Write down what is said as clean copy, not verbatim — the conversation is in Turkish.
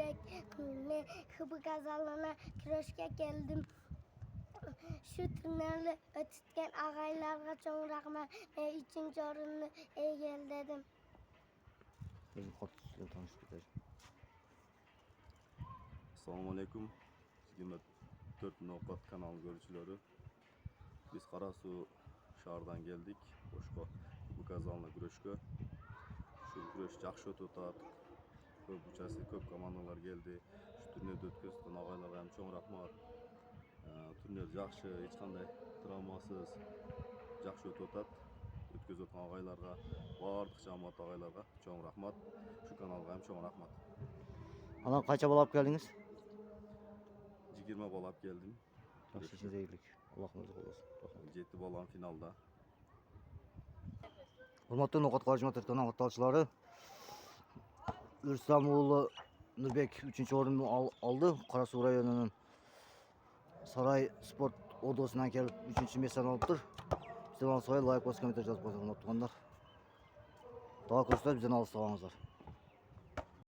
Nurbek, Hıbı Gazalına Küreş'e geldim. Şu turnirli ötütken ağaylarga çok rahmet. Üçüncü orunu egelledim. Bizim korkusuyla tanıştık. Assalamu alaikum. 24 Nokat kanalı görücüleri. Biz Karasu şahardan geldik. Boşqa bu kazanla güreşke. Şu güreş жақсы өтіп жатады. Көп участок, көп командалар келді. Şu турнирді өткізген ағайларға hem чоң рахмат. Турнир жақсы, ешқандай травмасыз жақсы өтіп жатады. Өткізіп жатқан ағайларға, барлық жамаат ағайларға чоң рахмат. Şu kanalға hem чоң рахмат. Alan kaça bal alıp geldiniz? 20 bal alып geldim. Yaxşı işinize iyilik. Allah razı olsun. 7 balan finalda. Hurmatlı Nokat Karışma Tırtanı Hattaçıları. İrsamoğlu Nurbek 3. orunu aldı. Karasu rayonunun Saray Sport Odası'ndan gelip 3. mesele alıptır. Bizden alsayı like, komentar yazıp koyun. Daha koşular bizden alsayınızlar.